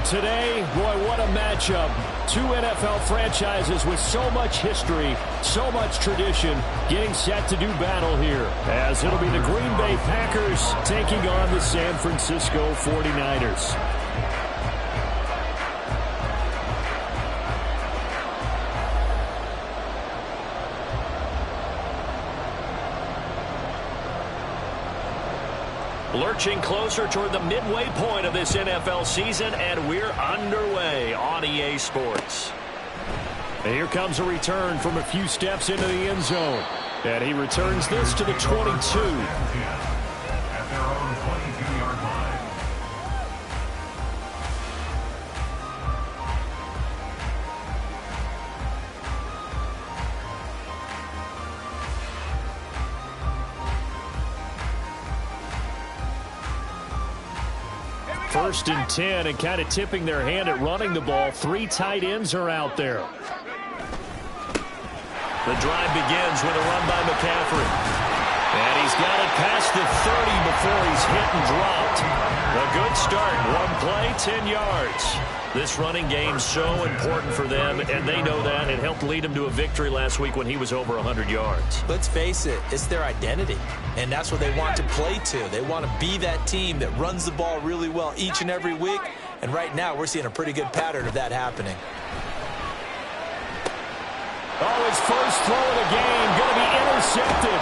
today, boy, what a matchup. Two NFL franchises with so much history, so much tradition, getting set to do battle here. As it'll be the Green Bay Packers taking on the San Francisco 49ers. Lurching closer toward the midway point of this NFL season, and we're underway on EA Sports. And here comes a return from a few steps into the end zone. And he returns this to the 22. At their own 22-yard line. First and 10, and kind of tipping their hand at running the ball. Three tight ends are out there. The drive begins with a run by McCaffrey. And he's got it past the 30 before he's hit and dropped. A good start. One play, 10 yards. This running game's so important for them, and they know that. It helped lead them to a victory last week when he was over 100 yards. Let's face it, it's their identity, and that's what they want to play to. They want to be that team that runs the ball really well each and every week, and right now we're seeing a pretty good pattern of that happening. Oh, his first throw of the game going to be intercepted.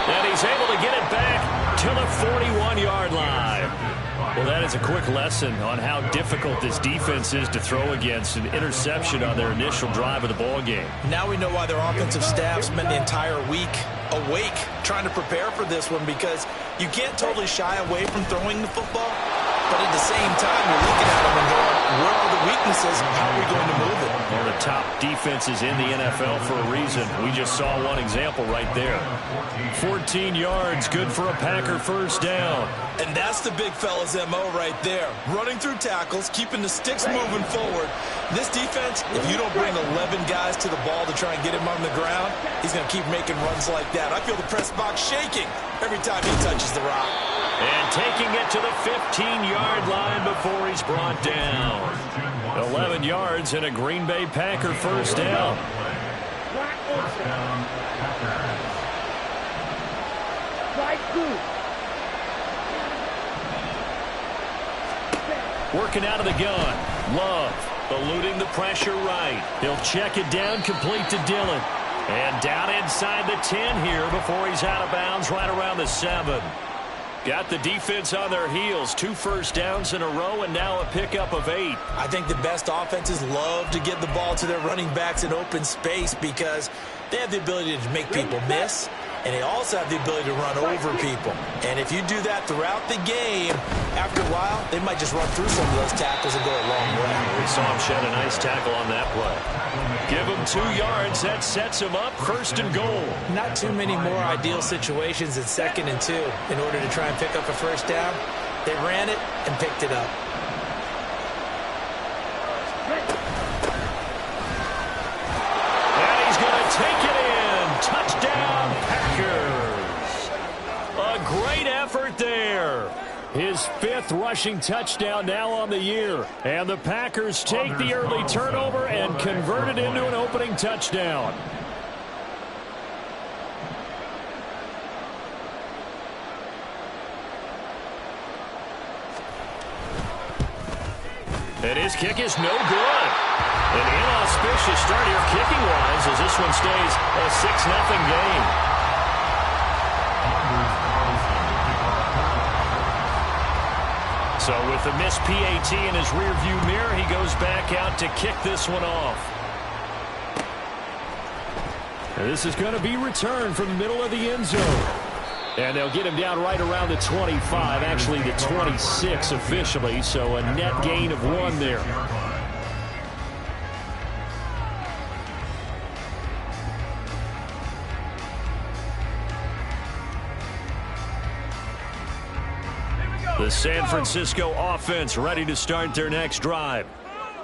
And he's able to get it back to the 41-yard line. Well, that is a quick lesson on how difficult this defense is to throw against. An interception on their initial drive of the ball game. Now we know why their offensive staff spent the entire week awake trying to prepare for this one, because you can't totally shy away from throwing the football, but at the same time you're looking at them and going, where are the weaknesses? How are we going to move it? One of the top defenses in the NFL for a reason. We just saw one example right there. 14 yards, good for a Packer first down. And that's the big fella's MO right there. Running through tackles, keeping the sticks moving forward. This defense, if you don't bring 11 guys to the ball to try and get him on the ground, he's going to keep making runs like that. I feel the press box shaking every time he touches the rock. And taking it to the 15-yard line before he's brought down. 11 yards and a Green Bay Packer first down. Working out of the gun. Love eluding the pressure right. He'll check it down, complete to Dillon. And down inside the 10 here before he's out of bounds right around the 7. Got the defense on their heels. 2 first downs in a row and now a pickup of 8. I think the best offenses love to get the ball to their running backs in open space because they have the ability to make people miss, and they also have the ability to run over people. And if you do that throughout the game, after a while, they might just run through some of those tackles and go a long way. We saw him shed a nice tackle on that play. Give him 2 yards. That sets him up first and goal. Not too many more ideal situations than 2nd and 2 in order to try and pick up a first down. They ran it and picked it up. And he's going to take it in. Touchdown, Packers. A great effort there. His 5th rushing touchdown now on the year. And the Packers take the early turnover and convert it into an opening touchdown. And his kick is no good. An inauspicious start here kicking-wise as this one stays a 6-0 game. So with the missed PAT in his rearview mirror, he goes back out to kick this one off. And this is going to be returned from the middle of the end zone. And they'll get him down right around the 25, actually the 26 officially, so a net gain of 1 there. The San Francisco offense ready to start their next drive.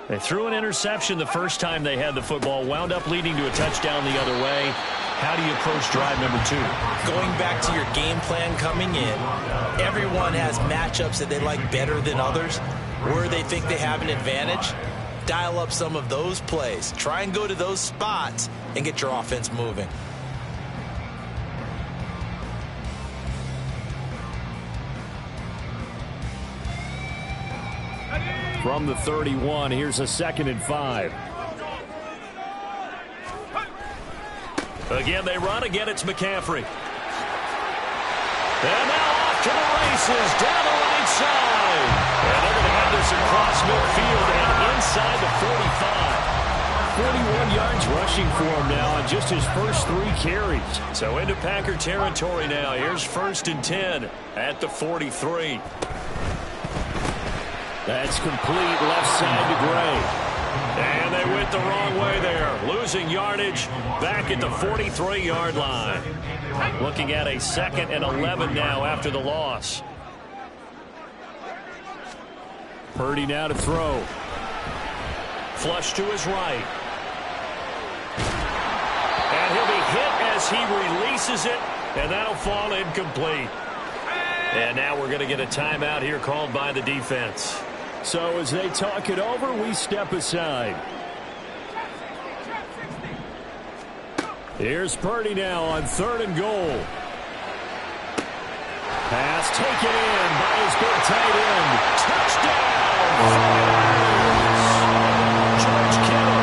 They threw an interception the first time they had the football, wound up leading to a touchdown the other way. How do you approach drive number 2? Going back to your game plan coming in, everyone has matchups that they like better than others. where they think they have an advantage, dial up some of those plays. Try and go to those spots and get your offense moving. From the 31, here's a 2nd and 5. Again, they run. Again, it's McCaffrey. And now off to the races, down the right side. And they're going to have this across midfield and inside the 45. 41 yards rushing for him now on just his first 3 carries. So into Packer territory now. Here's 1st and 10 at the 43. That's complete left side to Gray. And they went the wrong way there. Losing yardage back at the 43-yard line. Looking at a 2nd and 11 now after the loss. Purdy now to throw. Flush to his right. And he'll be hit as he releases it. And that'll fall incomplete. And now we're going to get a timeout here called by the defense. So as they talk it over, we step aside. Here's Purdy now on 3rd and goal. Pass taken in by his big tight end. Touchdown! George Kittle,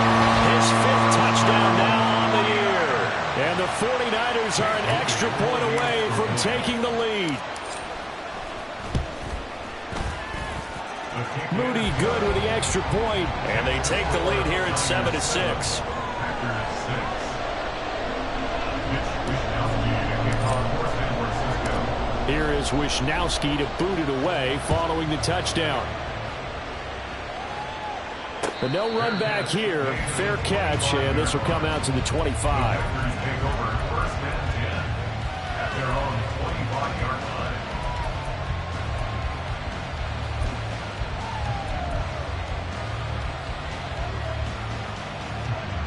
his 5th touchdown now on the year. And the 49ers are an extra point away from taking the lead. Moody good with the extra point. And they take the lead here at 7-6. Here is Wishnowski to boot it away following the touchdown. But no run back here. Fair catch, and this will come out to the 25.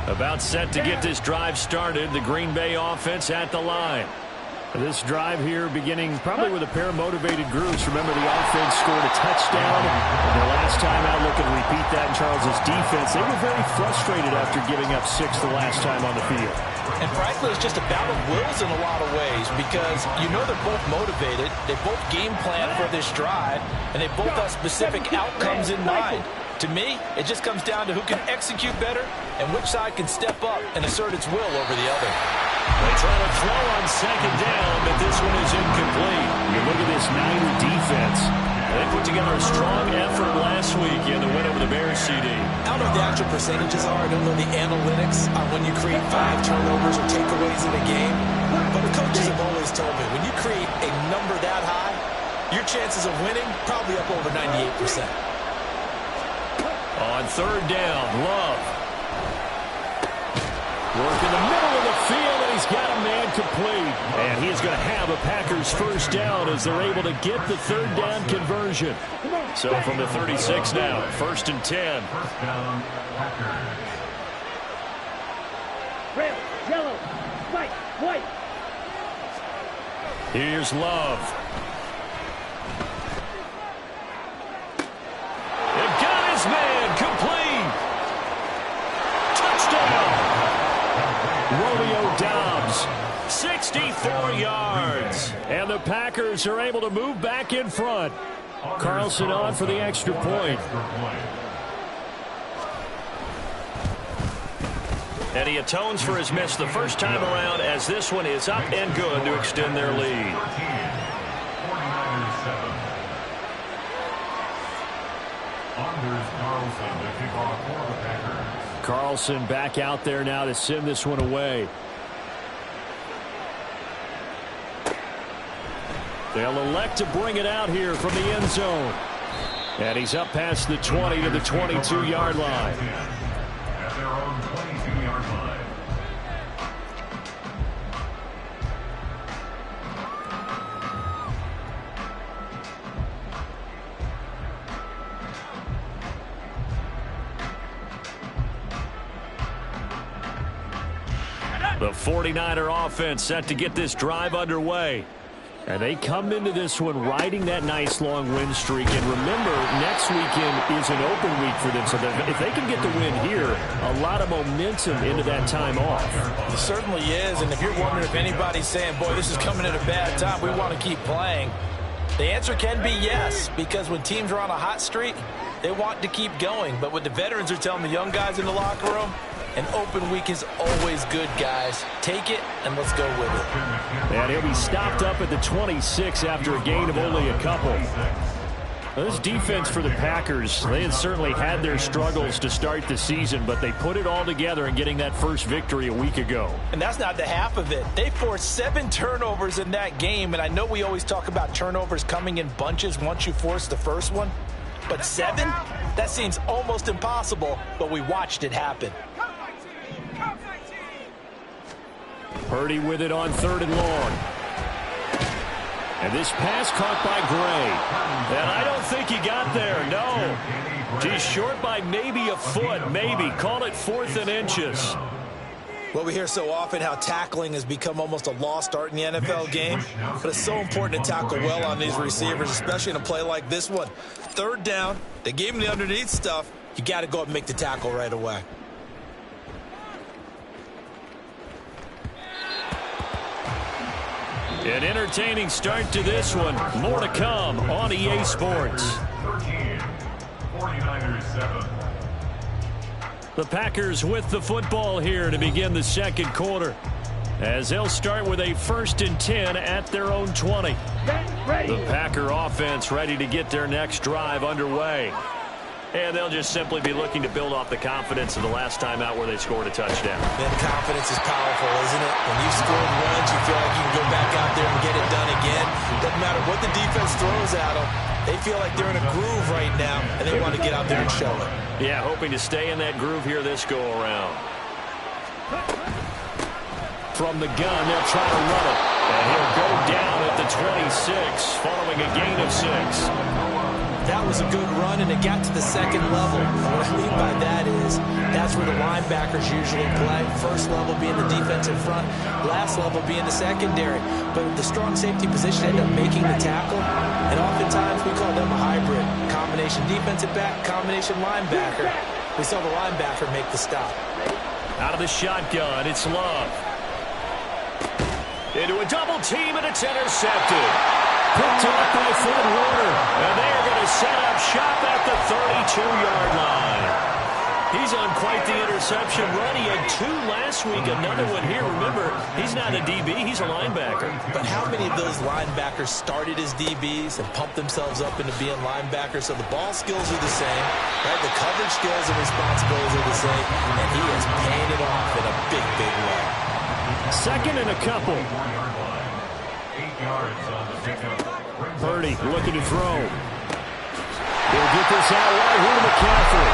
About set to get this drive started. The Green Bay offense at the line. This drive here beginning probably with a pair of motivated groups. Remember, the offense scored a touchdown. And their last time out, looking to repeat that in Charles's defense. They were very frustrated after giving up 6 the last time on the field. And frankly, it's just a battle of wills in a lot of ways because you know they're both motivated. They both game plan for this drive, and they both have specific outcomes in mind. To me, it just comes down to who can execute better and which side can step up and assert its will over the other. They try to throw on 2nd down, but this one is incomplete. You look at this Niner defense. They put together a strong effort last week in the win over the Bears CD. I don't know what the actual percentages are. I don't know the analytics on when you create 5 turnovers or takeaways in a game. But the coaches have always told me, when you create a number that high, your chances of winning probably up over 98%. On 3rd down, Love. Work in the middle of the field, and he's got a man complete. And he is going to have a Packers 1st down as they're able to get the 3rd down conversion. So from the 36 now, 1st and 10. 1st down, Packers. Red, yellow, white, white. Here's Love. It got his man complete. Touchdown. Romeo Doubs, 64 yards. And the Packers are able to move back in front. Carlson on for the extra point. And he atones for his miss the first time around as this one is up and good to extend their lead. 49ers 7. Anders Carlson to kick off for the Packers. Carlson back out there now to send this one away. They'll elect to bring it out here from the end zone. And he's up past the 20 to the 22-yard line. At their own 22-yard line. The 49er offense set to get this drive underway. And they come into this one riding that nice long win streak. And remember, next weekend is an open week for them. So that if they can get the win here, a lot of momentum into that time off. It certainly is. And if you're wondering if anybody's saying, boy, this is coming at a bad time, we want to keep playing, the answer can be yes. Because when teams are on a hot streak, they want to keep going. But what the veterans are telling the young guys in the locker room, an open week is always good, guys. Take it, and let's go with it. And he'll be stopped up at the 26 after a gain of only a couple. Now, this defense for the Packers, they had certainly had their struggles to start the season, but they put it all together in getting that first victory a week ago. And that's not the half of it. They forced 7 turnovers in that game, and I know we always talk about turnovers coming in bunches once you force the first one, but 7? That seems almost impossible, but we watched it happen. Purdy with it on 3rd and long. And this pass caught by Gray. And I don't think he got there, no. He's short by maybe a foot, maybe. Call it 4th and inches. Well, we hear so often how tackling has become almost a lost art in the NFL game, but it's so important to tackle well on these receivers, especially in a play like this one. 3rd down, they gave him the underneath stuff. You got to go up and make the tackle right away. An entertaining start to this one. More to come on EA Sports. 13, 49ers 7. The Packers with the football here to begin the second quarter, as they'll start with a 1st and 10 at their own 20. The Packer offense ready to get their next drive underway. And they'll just simply be looking to build off the confidence of the last time out where they scored a touchdown. Man, confidence is powerful, isn't it? When you've scored once, you feel like you can go back out there and get it done again. Doesn't matter what the defense throws at them. They feel like they're in a groove right now, and they want to get out there and show it. Yeah, hoping to stay in that groove here this go-around. From the gun, they'll try to run it. And he'll go down at the 26, following a gain of 6. That was a good run, and it got to the second level. What I mean by that is that's where the linebackers usually play. First level being the defensive front, last level being the secondary. But the strong safety position ended up making the tackle, and oftentimes we call them a hybrid. Combination defensive back, combination linebacker. We saw the linebacker make the stop. Out of the shotgun, it's Love. Into a double team, and it's intercepted. Picked up by Fred Warner, and they are going to set up shop at the 32-yard line. He's on quite the interception run. He had 2 last week, another one here. Remember, he's not a DB, he's a linebacker. But how many of those linebackers started as DBs and pumped themselves up into being linebackers? So the ball skills are the same, right? The coverage skills and responsibilities are the same, and he is paying it off in a big, big way. 2nd and a couple. 8 yards on the pickup. Purdy looking to throw. He'll get this out wide here to McCaffrey.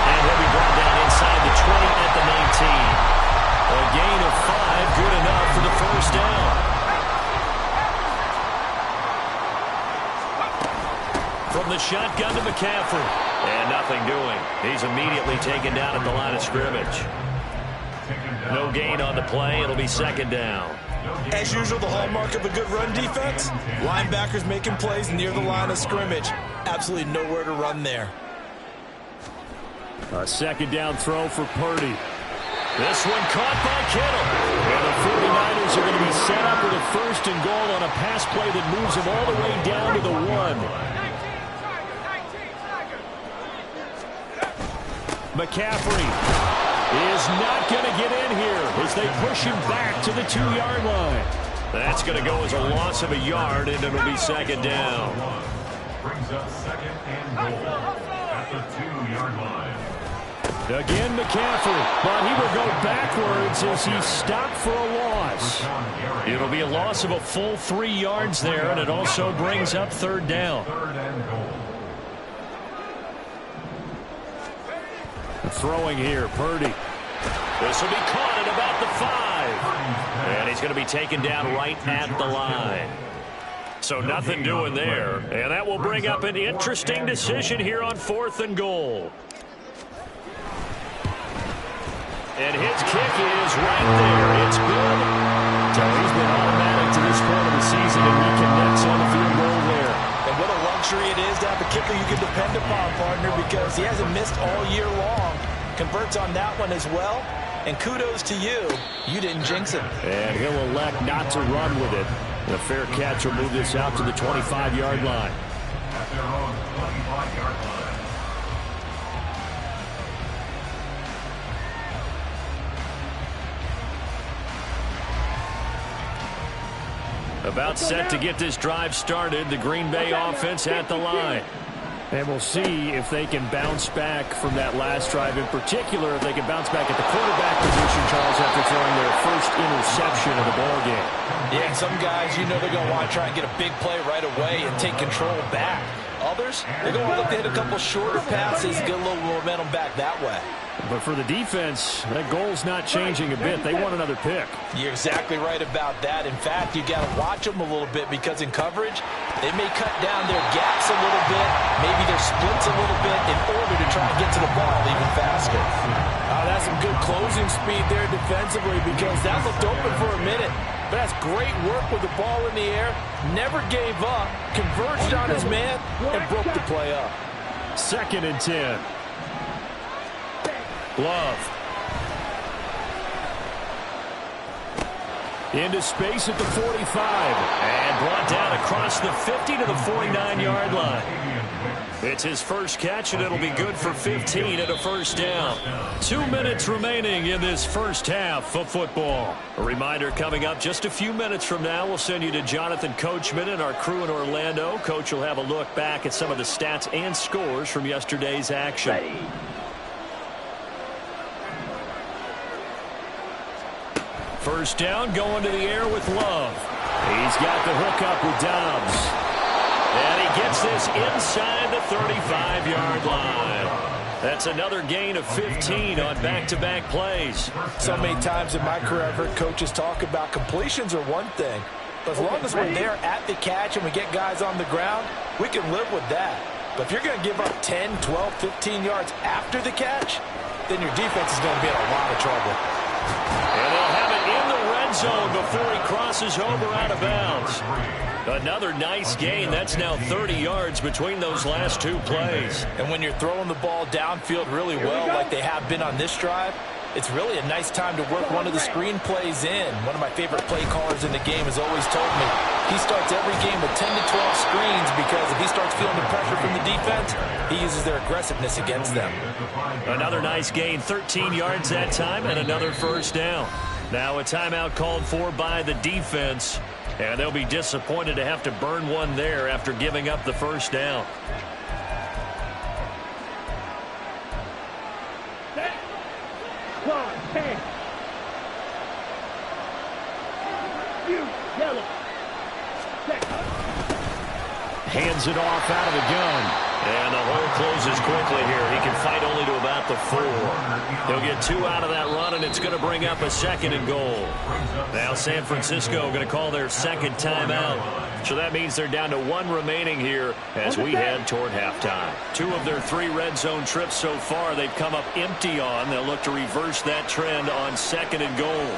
And he'll be brought down inside the 20 at the 19. A gain of 5, good enough for the first down. From the shotgun to McCaffrey. And nothing doing. He's immediately taken down at the line of scrimmage. No gain on the play. It'll be 2nd down. As usual, the hallmark of a good run defense, linebackers making plays near the line of scrimmage. Absolutely nowhere to run there. A 2nd down throw for Purdy. This one caught by Kittle. And the 49ers are going to be set up with a 1st and goal on a pass play that moves them all the way down to the 1. McCaffrey is not going to get in here as they push him back to the 2-yard line. That's going to go as a loss of a yard, and it'll be 2nd down. Brings up 2nd and goal at the 2-yard line. Again, McCaffrey, but he will go backwards as he stopped for a loss. It'll be a loss of a full 3 yards there, and it also brings up 3rd down. 3rd and goal. Throwing here, Purdy. This will be caught at about the 5. And he's going to be taken down right at the line. So nothing doing there. And that will bring up an interesting decision here on 4th and goal. And his kick is right there. It's good. So he's been automatically to this point of the season, and he connects on the field goal there. And what a luxury it is to have a kicker you can depend upon, partner, because he hasn't missed all year long. Converts on that one as well. And kudos to you. You didn't jinx him. And he'll elect not to run with it. The fair catch will move this out to the 25-yard line. At their own 25-yard line. About set to get this drive started. The Green Bay offense at the line. And we'll see if they can bounce back from that last drive. In particular, if they can bounce back at the quarterback position, Charles, after throwing their first interception of the ballgame. Yeah, some guys, you know they're going to want to try and get a big play right away and take control back. Others, they're going to look to hit a couple shorter passes, get a little momentum back that way. But for the defense, that goal's not changing a bit. They want another pick. You're exactly right about that. In fact, you got to watch them a little bit because in coverage, they may cut down their gaps a little bit, maybe their splits a little bit in order to try and get to the ball even faster. That's some good closing speed there defensively because that looked open for a minute. But that's great work with the ball in the air. Never gave up, converged on his man, and broke the play up. 2nd and 10. Love. Into space at the 45. And brought down across the 50 to the 49-yard line. It's his first catch, and it'll be good for 15 and a first down. 2 minutes remaining in this first half of football. A reminder coming up just a few minutes from now, we'll send you to Jonathan Coachman and our crew in Orlando. Coach will have a look back at some of the stats and scores from yesterday's action. Ready. First down, going to the air with Love. He's got the hook up with Dobbs. And he gets this inside the 35-yard line. That's another gain of 15 on back-to-back plays. So many times in my career I've heard coaches talk about completions are one thing. But as long as we're there at the catch and we get guys on the ground, we can live with that. But if you're going to give up 10, 12, 15 yards after the catch, then your defense is going to be in a lot of trouble. And they'll have it in the red zone before he crosses over out of bounds. Another nice gain. That's now 30 yards between those last two plays. And when you're throwing the ball downfield really well like they have been on this drive, it's really a nice time to work one of the screen plays in. One of my favorite play callers in the game has always told me he starts every game with 10 to 12 screens because if he starts feeling the pressure from the defense, he uses their aggressiveness against them. Another nice gain, 13 yards that time, and another first down. Now a timeout called for by the defense, and they'll be disappointed to have to burn one there after giving up the first down. Hands it off out of the gun. And the hole closes quickly here. He can fight only to about the 4. He'll get 2 out of that run, and it's going to bring up a 2nd and goal. Now San Francisco going to call their second timeout. So that means they're down to 1 remaining here as we head toward halftime. 2 of their 3 red zone trips so far they've come up empty on. They'll look to reverse that trend on 2nd and goal.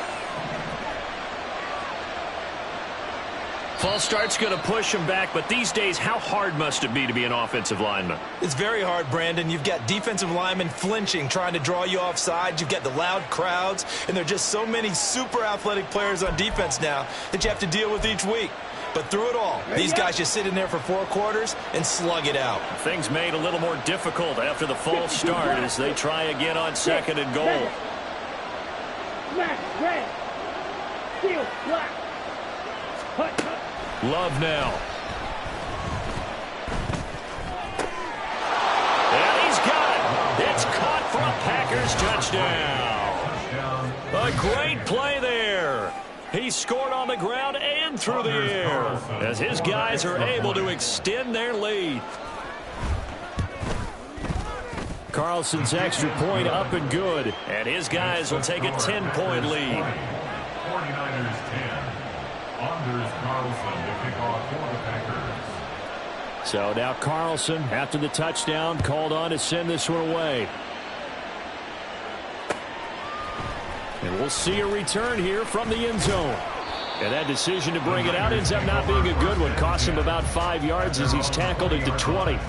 False start's going to push him back, but these days, how hard must it be to be an offensive lineman? It's very hard, Brandon. You've got defensive linemen flinching, trying to draw you off sides. You've got the loud crowds, and there are just so many super athletic players on defense now that you have to deal with each week. But through it all, these guys just sit in there for 4 quarters and slug it out. Things made a little more difficult after the false start as they try again on 2nd and goal. Smash, red, steel, black. Hut. Love now. And he's got it. It's caught for a Packers touchdown. A great play there. He scored on the ground and through the air as his guys are able to extend their lead. Carlson's extra point up and good, and his guys will take a 10-point lead. 49ers 10. Anders Carlson to kick off for the Packers. So now Carlson, after the touchdown, called on to send this one away. And we'll see a return here from the end zone. And that decision to bring it out ends up not being a good one. Costs him about 5 yards as he's tackled into 20.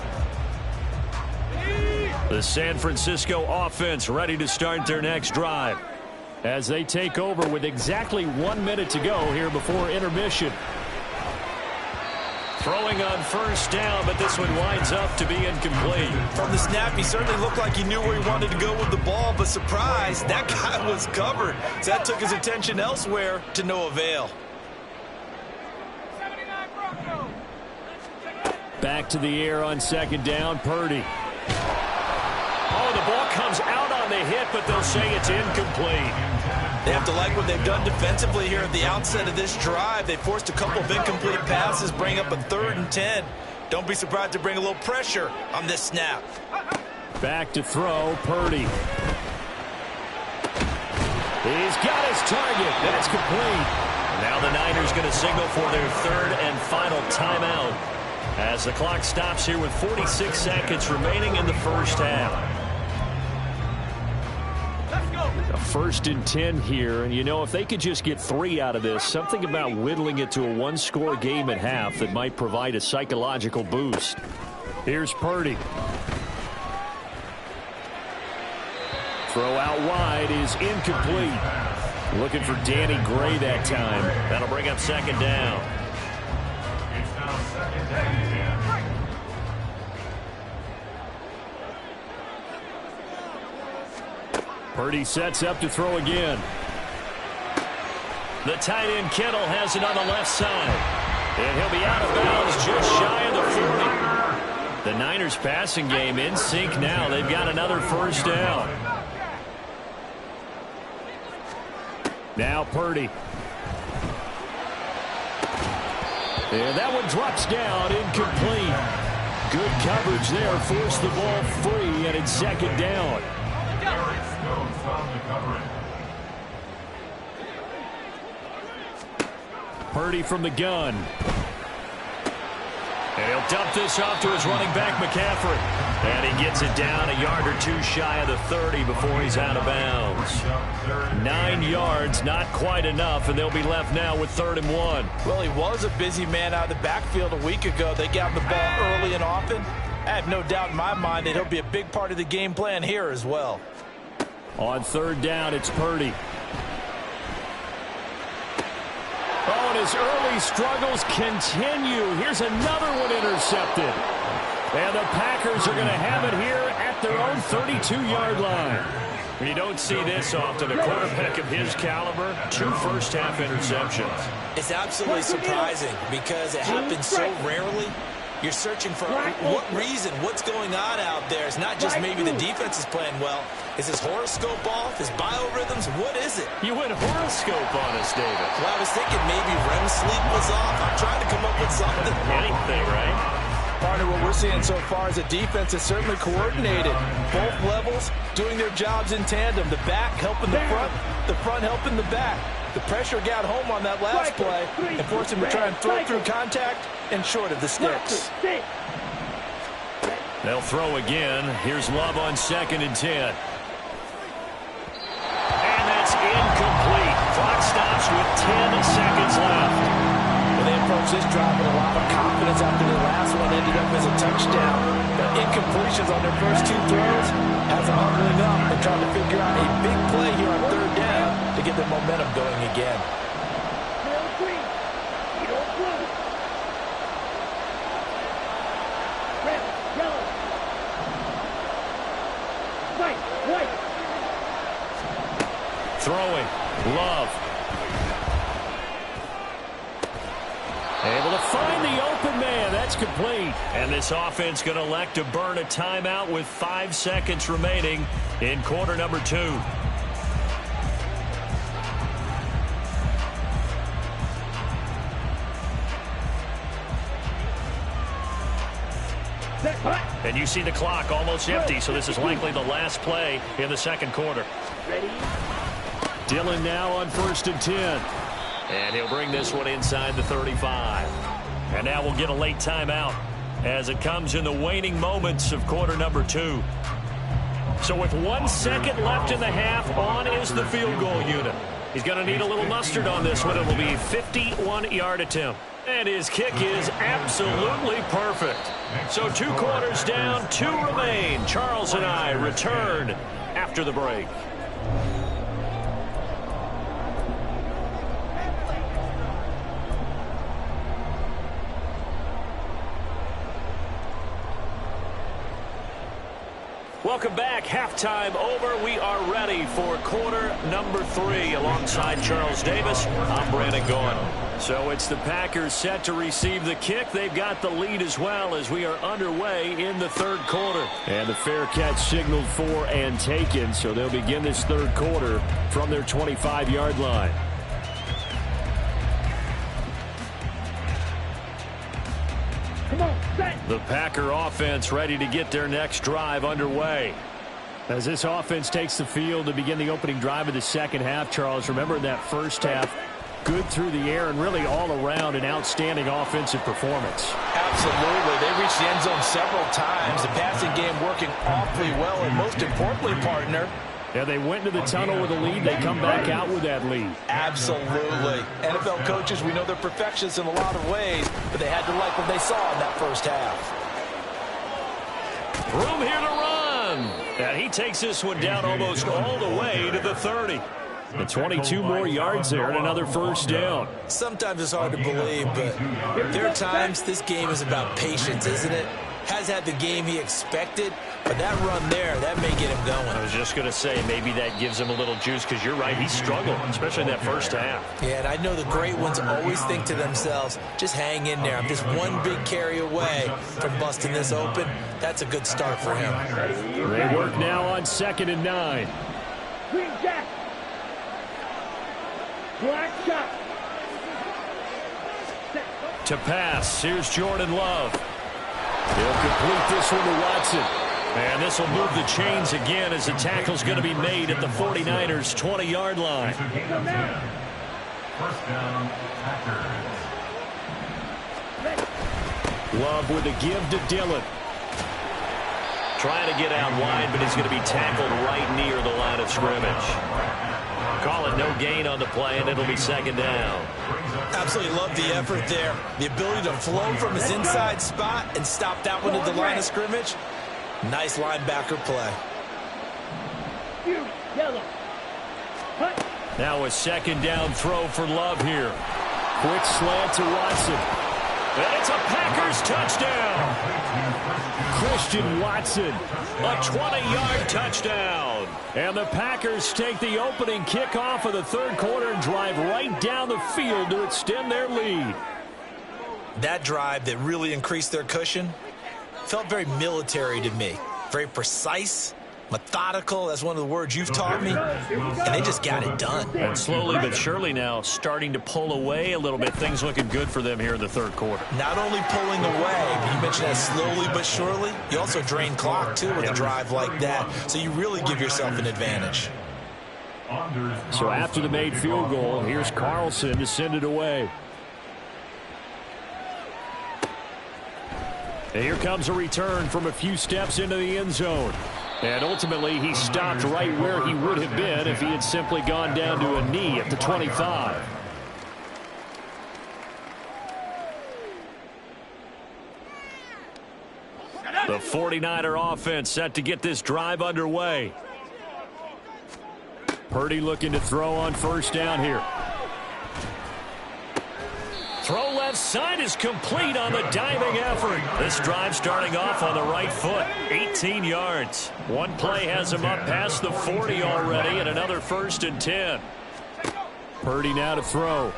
The San Francisco offense ready to start their next drive as they take over with exactly 1 minute to go here before intermission. Throwing on first down, but this one winds up to be incomplete. From the snap, he certainly looked like he knew where he wanted to go with the ball, but surprise, that guy was covered. So that took his attention elsewhere to no avail. Back to the air on second down, Purdy. Oh, the ball comes out on the hit, but they'll say it's incomplete. They have to like what they've done defensively here at the outset of this drive. They forced a couple of incomplete passes, bring up a 3rd and 10. Don't be surprised to bring a little pressure on this snap. Back to throw, Purdy. He's got his target. That's complete. Now the Niners going to signal for their 3rd and final timeout as the clock stops here with 46 seconds remaining in the first half. A 1st and 10 here, and you know, if they could just get 3 out of this, something about whittling it to a 1-score game at half that might provide a psychological boost. Here's Purdy. Throw out wide is incomplete. Looking for Danny Gray that time. That'll bring up second down. It's now 2nd down and 10. Purdy sets up to throw again. The tight end Kittle has it on the left side. And he'll be out of bounds just shy of the 40. The Niners passing game in sync now. They've got another first down. Now Purdy. And that one drops down, incomplete. Good coverage there, forced the ball free, and it's second down. Purdy from the gun. And he'll dump this off to his running back, McCaffrey. And he gets it down a yard or 2 shy of the 30 before he's out of bounds. 9 yards, not quite enough, and they'll be left now with 3rd and 1. Well, he was a busy man out of the backfield a week ago. They got the ball early and often. I have no doubt in my mind that he'll be a big part of the game plan here as well. On 3rd down, it's Purdy. Oh, and his early struggles continue. Here's another one intercepted. And the Packers are going to have it here at their own 32-yard line. You don't see this often. A quarterback of his caliber, 2 first-half interceptions. It's absolutely surprising because it happens so rarely. You're searching for what reason, what's going on out there. It's not just maybe the defense is playing well. Is his horoscope off? His biorhythms? What is it? You went horoscope on us, David. Well, I was thinking maybe REM sleep was off. I'm trying to come up with something. Anything, right? Partner, what we're seeing so far is a defense is certainly coordinated. Both levels doing their jobs in tandem. The back helping the front helping the back. The pressure got home on that last play and forced him to try and throw through contact and short of the sticks. They'll throw again. Here's Love on 2nd and 10. And that's incomplete. Clock stops with 10 seconds left. Well, they approach this drive with a lot of confidence after the last one ended up as a touchdown. The incompletions on their first 2 throws has them huddling up and trying to figure out a big play here on 3rd down to get their momentum going again. Throwing. Love. Able to find the open man. That's complete. And this offense going to elect to burn a timeout with 5 seconds remaining in quarter number 2. And you see the clock almost empty, so this is likely the last play in the second quarter. Ready? Dillon now on 1st and 10. And he'll bring this one inside the 35. And now we'll get a late timeout as it comes in the waning moments of quarter number 2. So with 1 second left in the half, on is the field goal unit. He's going to need a little mustard on this one. It will be a 51-yard attempt. And his kick is absolutely perfect. So 2 quarters down, 2 remain. Charles and I return after the break. Welcome back. Halftime over. We are ready for quarter number 3. Alongside Charles Davis, I'm Brandon Gaughan. So it's the Packers set to receive the kick. They've got the lead as well as we are underway in the third quarter. And the fair catch signaled for and taken. So they'll begin this third quarter from their 25-yard line. The Packer offense ready to get their next drive underway. As this offense takes the field to begin the opening drive of the second half, Charles, remember in that first half, good through the air and really all around an outstanding offensive performance. Absolutely. They reached the end zone several times. The passing game working awfully well, and most importantly, partner, yeah, they went into the tunnel with a lead. They come back out with that lead. Absolutely. NFL coaches, we know they're perfectionists in a lot of ways, but they had to like what they saw in that first half. Room here to run. And he takes this one down almost all the way to the 30. And 22 more yards there and another first down. Sometimes it's hard to believe, but there are times this game is about patience, isn't it? Has had the game he expected, but that run there, that may get him going. I was just going to say, maybe that gives him a little juice, because you're right, he struggled, especially in that first half. Yeah, and I know the great ones always think to themselves, just hang in there. I'm just one big carry away from busting this open. That's a good start for him. They work now on 2nd and 9. Green jack. Black shot. To pass, here's Jordan Love. He'll complete this one to Watson. And this will move the chains again as the tackle's going to be made at the 49ers' 20-yard line. First down, Packers. Love with a give to Dillon. Trying to get out wide, but he's going to be tackled right near the line of scrimmage. Call it no gain on the play, and it'll be 2nd down. Absolutely love the effort there. The ability to flow from his inside spot and stop that one at the line of scrimmage. Nice linebacker play. Yellow. Now a 2nd down throw for Love here. Quick slant to Watson. And it's a Packers touchdown. Christian Watson, a 20-yard touchdown. And the Packers take the opening kickoff of the third quarter and drive right down the field to extend their lead. That drive that really increased their cushion felt very military to me. Very precise, methodical. That's one of the words you've taught me. And they just got it done. And slowly but surely now starting to pull away a little bit. Things looking good for them here in the third quarter. Not only pulling away, but you mentioned that slowly but surely. You also drain clock, too, with a drive like that. So you really give yourself an advantage. So after the made field goal, here's Carlson to send it away. And here comes a return from a few steps into the end zone. And ultimately, he stopped right where he would have been if he had simply gone down to a knee at the 25. The 49er offense set to get this drive underway. Purdy looking to throw on first down here. Throw left side is complete on the diving effort. This drive starting off on the right foot. 18 yards. One play has him up past the 40 already, and another 1st and 10. Purdy now to throw.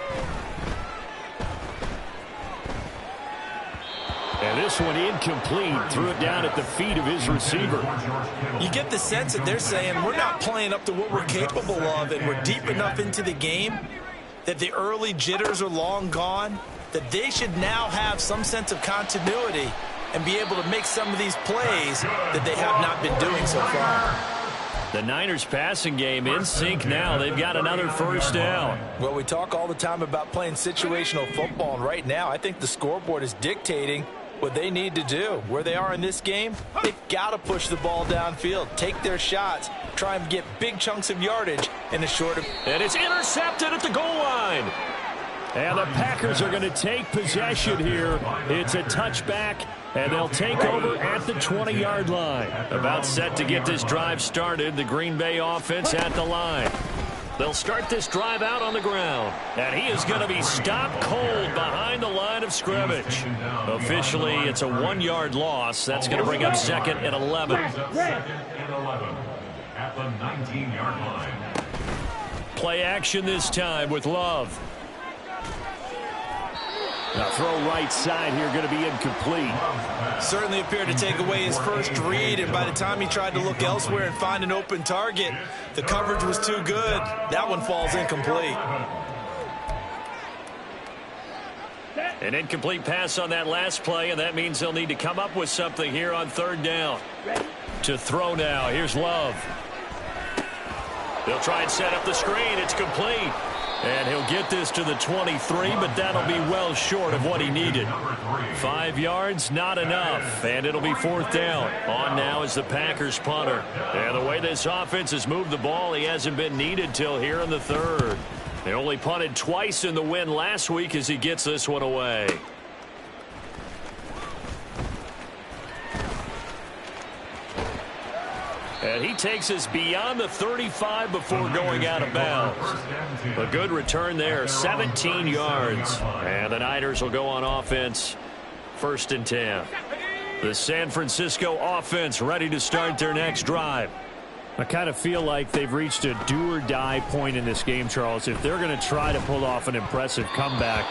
And this one incomplete. Threw it down at the feet of his receiver. You get the sense that they're saying we're not playing up to what we're capable of, and we're deep enough into the game that the early jitters are long gone, that they should now have some sense of continuity and be able to make some of these plays that they have not been doing so far. The Niners passing game in sync now. They've got another first down. Well, we talk all the time about playing situational football, and right now I think the scoreboard is dictating What they need to do, where they are in this game, they've got to push the ball downfield, take their shots, try and get big chunks of yardage in a short. And it's intercepted at the goal line. And the Packers are going to take possession here. It's a touchback, and they'll take over at the 20-yard line. About set to get this drive started, the Green Bay offense at the line. They'll start this drive out on the ground. And he is going to be stopped cold behind the line of scrimmage. Officially, it's a 1-yard loss. That's going to bring up 2nd and 11. 2nd and 11 at the 19-yard line. Play action this time with Love. Now throw right side here, going to be incomplete. Certainly appeared to take away his first read, and by the time he tried to look elsewhere and find an open target, the coverage was too good. That one falls incomplete. An incomplete pass on that last play, and that means they'll need to come up with something here on 3rd down. To throw now, here's Love. They'll try and set up the screen. It's complete. And he'll get this to the 23, but that'll be well short of what he needed. 5 yards, not enough, and it'll be 4th down. On now is the Packers punter. And the way this offense has moved the ball, he hasn't been needed till here in the 3rd. They only punted twice in the win last week as he gets this one away. And he takes us beyond the 35 before going out of bounds. A good return there, 17 yards. And the Niners will go on offense, 1st and 10. The San Francisco offense ready to start their next drive. I kind of feel like they've reached a do-or-die point in this game, Charles. If they're going to try to pull off an impressive comeback,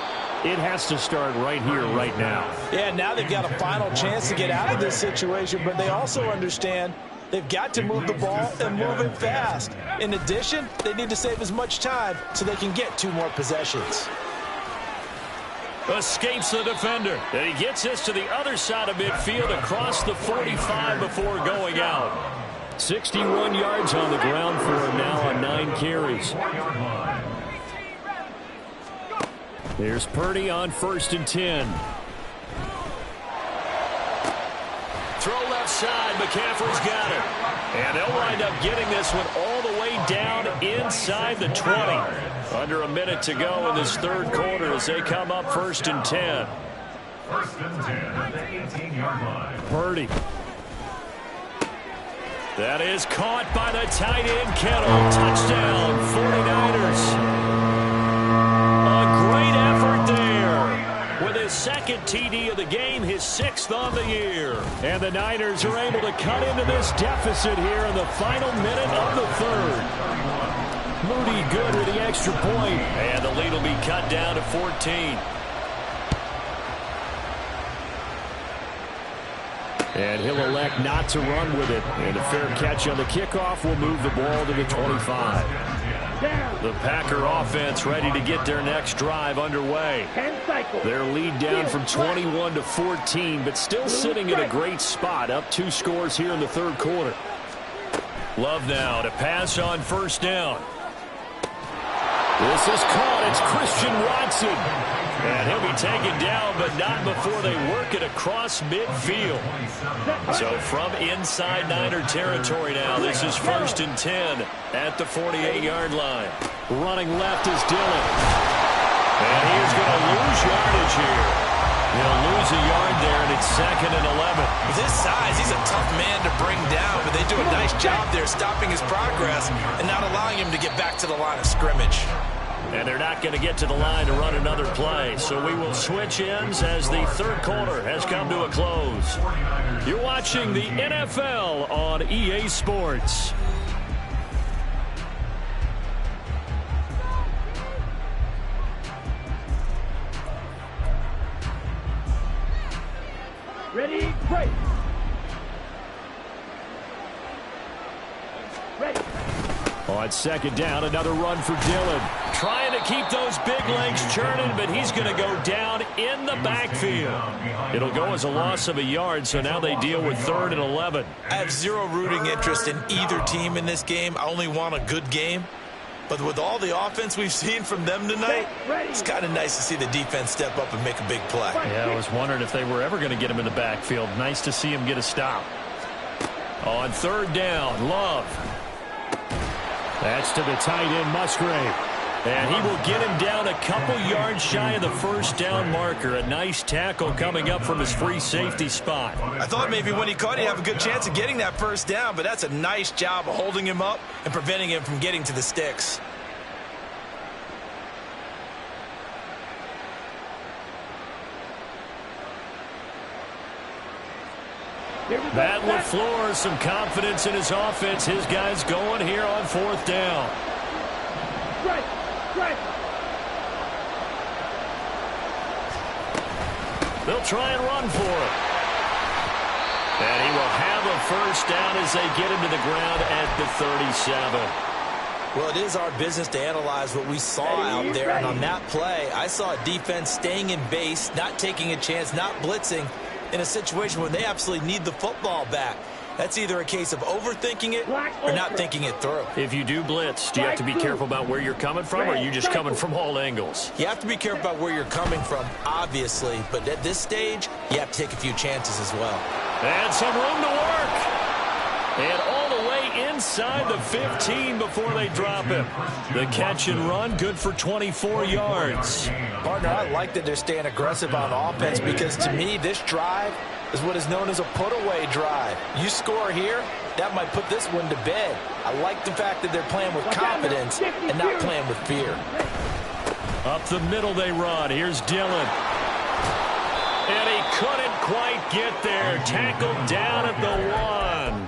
it has to start right here, right now. Yeah, now they've got a final chance to get out of this situation, but they also understand they've got to move the ball and move it fast. In addition, they need to save as much time so they can get 2 more possessions. Escapes the defender. And he gets this to the other side of midfield across the 45 before going out. 61 yards on the ground for him now on 9 carries. Here's Purdy on 1st and 10. Throw left side. McCaffrey's got it. And they'll wind up getting this one all the way down inside the 20. Under a minute to go in this 3rd quarter as they come up 1st and 10. 1st and 10 at the 18-yard line. Purdy. That is caught by the tight end, Kittle. Touchdown, 49ers. A great effort there. With his 2nd TD of the game, his 6th on the year. And the Niners are able to cut into this deficit here in the final minute of the 3rd. Moody good with the extra point. And the lead will be cut down to 14. And he'll elect not to run with it. And a fair catch on the kickoff will move the ball to the 25. The Packer offense ready to get their next drive underway. Their lead down from 21 to 14, but still sitting in a great spot. Up 2 scores here in the 3rd quarter. Love now to pass on 1st down. This is caught. It's Christian Watson. And he'll be taken down, but not before they work it across midfield. So from inside Niner territory now, this is 1st and 10 at the 48-yard line. Running left is Dillon. And he's going to lose yardage here. He'll lose a yard there, and it's 2nd and 11. With his size, he's a tough man to bring down, but they do a nice job there stopping his progress and not allowing him to get back to the line of scrimmage. And they're not going to get to the line to run another play. So we will switch ends as the 3rd quarter has come to a close. You're watching the NFL on EA Sports. Ready, break. Ready. On 2nd down, another run for Dillon. Trying to keep those big legs churning, but he's going to go down in the backfield. It'll go as a loss of a yard, so now they deal with 3rd and 11. I have zero rooting interest in either team in this game. I only want a good game. But with all the offense we've seen from them tonight, it's kind of nice to see the defense step up and make a big play. Yeah, I was wondering if they were ever going to get him in the backfield. Nice to see him get a stop. On third down, Love. That's to the tight end, Musgrave. And he will get him down a couple yards shy of the first down marker. A nice tackle coming up from his free safety spot. I thought maybe when he caught, he'd have a good chance of getting that first down, but that's a nice job of holding him up and preventing him from getting to the sticks. Matt LaFleur, some confidence in his offense. His guys going here on fourth down. They'll try and run for it. And he will have a first down as they get him to the ground at the 37. Well, it is our business to analyze what we saw out there. And on that play, I saw a defense staying in base, not taking a chance, not blitzing in a situation where they absolutely need the football back. That's either a case of overthinking it or not thinking it through. If you do blitz, do you have to be careful about where you're coming from, or are you just coming from all angles? You have to be careful about where you're coming from, obviously. But at this stage, you have to take a few chances as well. And some room to work. And all the way inside the 15 before they drop him. The catch and run, good for 24 yards. Partner, I like that they're staying aggressive on offense because, to me, this drive is what is known as a put-away drive. You score here, that might put this one to bed. I like the fact that they're playing with confidence and not playing with fear. Up the middle they run. Here's Dillon. And he couldn't quite get there. Tackled down at the 1.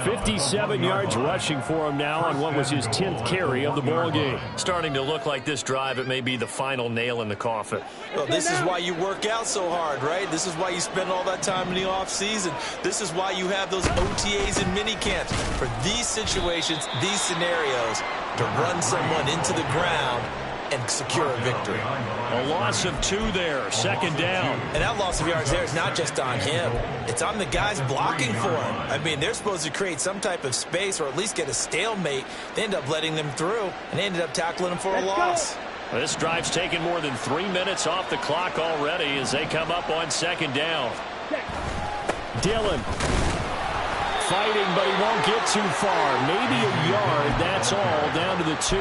57 yards rushing for him now on what was his 10th carry of the ball game. Starting to look like this drive, it may be the final nail in the coffin. Well, this is why you work out so hard, right? This is why you spend all that time in the offseason. This is why you have those OTAs and mini camps. For these situations, these scenarios, to run someone into the ground and secure a victory. A loss of 2 there, second down. And that loss of yards there is not just on him. It's on the guys blocking for him. I mean, they're supposed to create some type of space or at least get a stalemate. They end up letting them through, and they ended up tackling them for a loss. This drive's taken more than 3 minutes off the clock already as they come up on second down. Dillon fighting, but he won't get too far. Maybe a yard, that's all, down to the 2.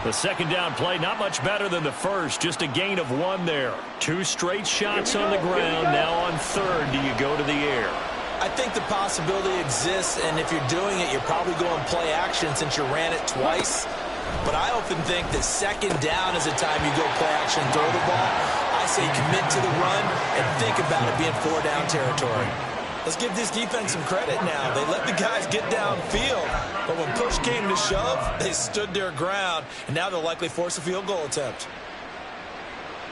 The second down play, not much better than the first, just a gain of 1 there. 2 straight shots on the ground. Now on third, do you go to the air? I think the possibility exists, and if you're doing it, you're probably going play action since you ran it twice. But I often think that second down is the time you go play action and throw the ball. I say commit to the run and think about it being 4-down territory. Let's give this defense some credit now. They let the guys get downfield, but when push came to shove, they stood their ground, and now they'll likely force a field goal attempt.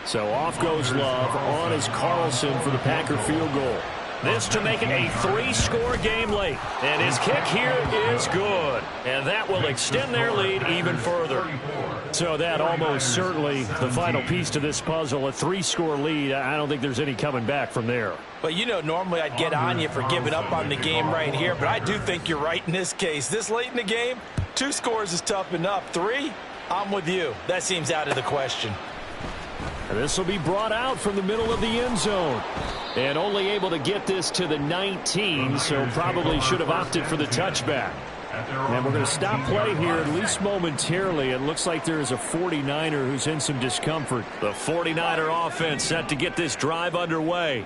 So off goes Love. On is Carlson for the Packer field goal. This to make it a 3-score game late. And his kick here is good. And that will extend their lead even further. So that almost certainly the final piece to this puzzle, a 3-score lead. I don't think there's any coming back from there. Well, you know, normally I'd get on you for giving up on the game right here, but I do think you're right in this case. This late in the game, 2 scores is tough enough. 3, I'm with you. That seems out of the question. And this will be brought out from the middle of the end zone. And only able to get this to the 19, so probably should have opted for the touchback. And we're going to stop play here, at least momentarily. It looks like there is a 49er who's in some discomfort. The 49er offense set to get this drive underway.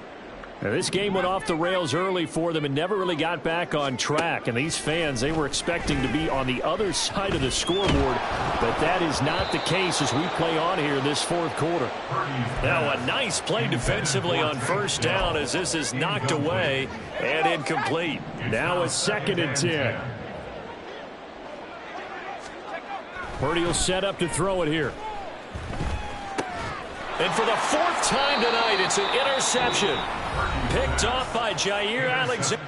Now, this game went off the rails early for them and never really got back on track. And these fans, they were expecting to be on the other side of the scoreboard. But that is not the case as we play on here in this fourth quarter. Now a nice play defensively on first down as this is knocked away and incomplete. Now a 2nd and 10. Purdy will set up to throw it here. And for the 4th time tonight, it's an interception. Picked off by Jair Alexander.